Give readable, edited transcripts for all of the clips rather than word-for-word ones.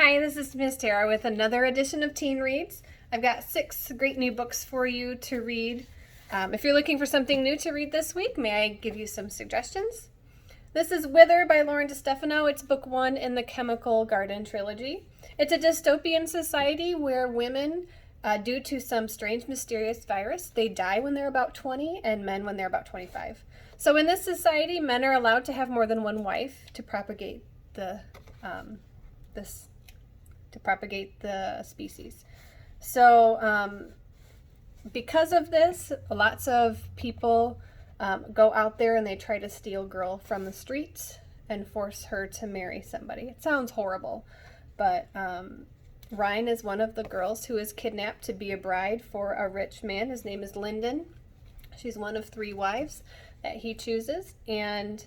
Hi, this is Miss Tara with another edition of Teen Reads. I've got 6 great new books for you to read. If you're looking for something new to read this week, may I give you some suggestions? This is Wither by Destefano. It's book 1 in the Chemical Garden trilogy. It's a dystopian society where women, due to some strange mysterious virus, they die when they're about 20 and men when they're about 25. So in this society, men are allowed to have more than one wife to propagate the species. So because of this, lots of people go out there and they try to steal a girl from the streets and force her to marry somebody. It sounds horrible, but Ryan is one of the girls who is kidnapped to be a bride for a rich man. His name is Lyndon. She's one of 3 wives that he chooses, and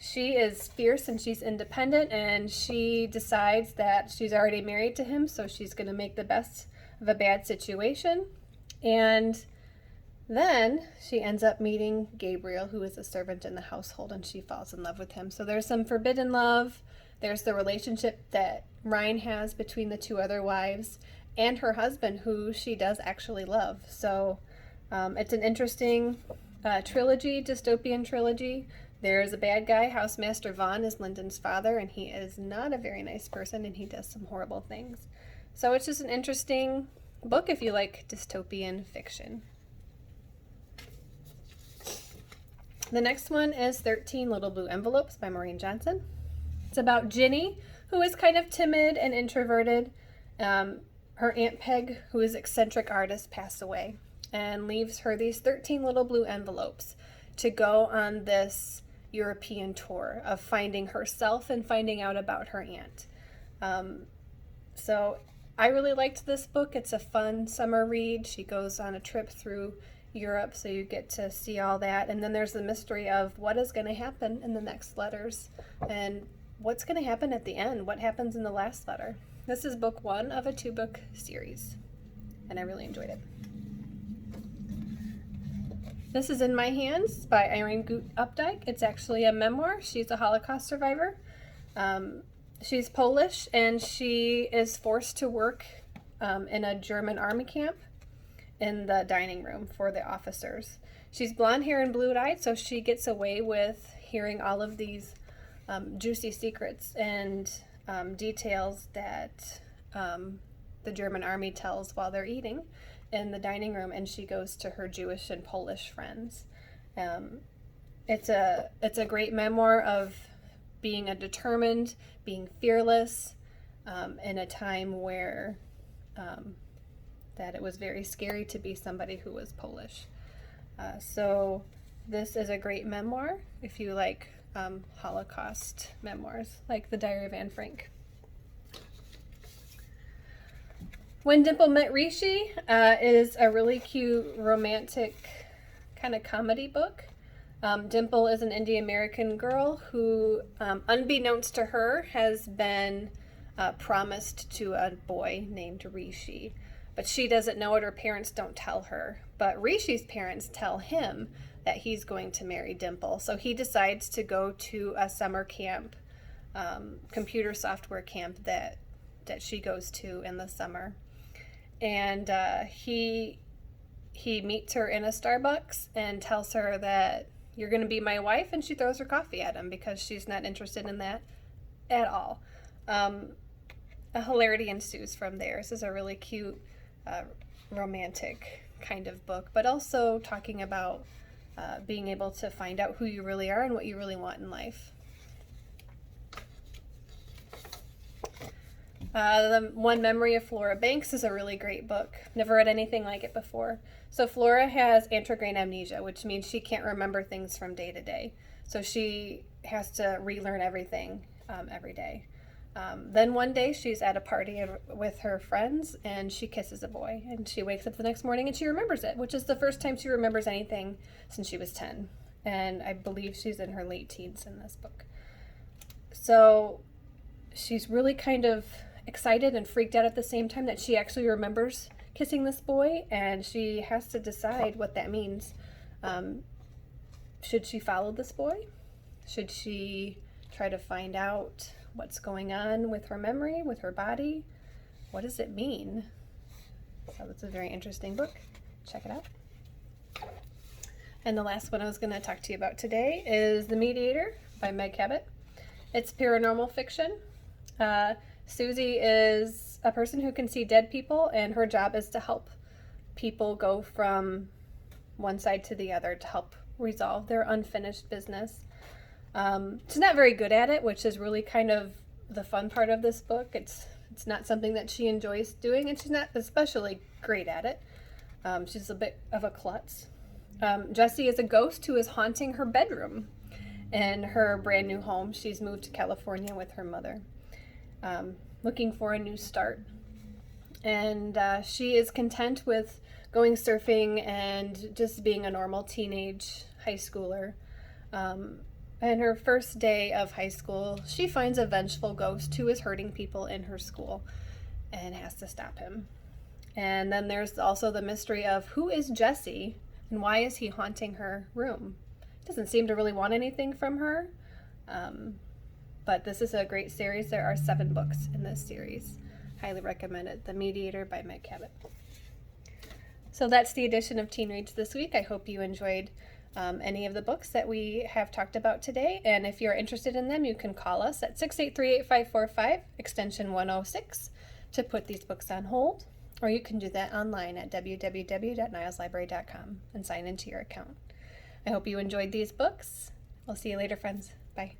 she is fierce and she's independent, and she decides that she's already married to him, so she's going to make the best of a bad situation. And then she ends up meeting Gabriel, who is a servant in the household, and she falls in love with him. So there's some forbidden love. There's the relationship that Ryan has between the 2 other wives and her husband, who she does actually love. So it's an interesting trilogy, dystopian trilogy. There's a bad guy. Housemaster Vaughn is Lyndon's father, and he is not a very nice person, and he does some horrible things. So it's just an interesting book if you like dystopian fiction. The next one is 13 Little Blue Envelopes by Maureen Johnson. It's about Ginny, who is kind of timid and introverted. Her Aunt Peg, who is an eccentric artist, passed away and leaves her these 13 little blue envelopes to go on this European tour of finding herself and finding out about her aunt. So I really liked this book. It's a fun summer read. She goes on a trip through Europe, so you get to see all that. And then there's the mystery of what is going to happen in the next letters and what's going to happen at the end. What happens in the last letter? This is book 1 of a 2-book series, and I really enjoyed it. This is In My Hands by Irene Gut Updike. It's actually a memoir. She's a Holocaust survivor. She's Polish, and she is forced to work in a German army camp in the dining room for the officers. She's blonde hair and blue-eyed, so she gets away with hearing all of these juicy secrets and details that the German army tells while they're eating in the dining room, and she goes to her Jewish and Polish friends. It's a great memoir of being determined, being fearless, in a time where that it was very scary to be somebody who was Polish. So this is a great memoir if you like Holocaust memoirs, like The Diary of Anne Frank. When Dimple Met Rishi is a really cute romantic kind of comedy book. Dimple is an Indian-American girl who, unbeknownst to her, has been promised to a boy named Rishi. But she doesn't know it, her parents don't tell her. But Rishi's parents tell him that he's going to marry Dimple. So he decides to go to a summer camp, computer software camp that she goes to in the summer. And he meets her in a Starbucks and tells her that you're going to be my wife, and she throws her coffee at him because she's not interested in that at all. A hilarity ensues from there. This is a really cute, romantic kind of book, but also talking about being able to find out who you really are and what you really want in life. The One Memory of Flora Banks is a really great book. Never read anything like it before. So Flora has anterograde amnesia, which means she can't remember things from day to day. So she has to relearn everything every day. Then one day she's at a party with her friends, and she kisses a boy, and she wakes up the next morning and she remembers it, which is the first time she remembers anything since she was 10. And I believe she's in her late teens in this book. So she's really kind of excited and freaked out at the same time that she actually remembers kissing this boy, and she has to decide what that means. Should she follow this boy? Should she try to find out what's going on with her memory, with her body. What does it mean? So it's a very interesting book. Check it out. And the last one I was going to talk to you about today is The Mediator by Meg Cabot. It's paranormal fiction. Susie is a person who can see dead people, and her job is to help people go from one side to the other to help resolve their unfinished business. She's not very good at it, which is really kind of the fun part of this book. It's not something that she enjoys doing, and she's not especially great at it. She's a bit of a klutz. Jessie is a ghost who is haunting her bedroom in her brand new home. She's moved to California with her mother, looking for a new start. And she is content with going surfing and just being a normal teenage high schooler. And her first day of high school, she finds a vengeful ghost who is hurting people in her school and has to stop him. And then there's also the mystery of who is Jessie and why is he haunting her room? Doesn't seem to really want anything from her. But this is a great series. There are 7 books in this series. Highly recommend it. The Mediator by Meg Cabot. So that's the edition of Teen Reads this week. I hope you enjoyed any of the books that we have talked about today. And if you're interested in them, you can call us at 683-8545, extension 106, to put these books on hold. Or you can do that online at www.nileslibrary.com and sign into your account. I hope you enjoyed these books. We'll see you later, friends. Bye.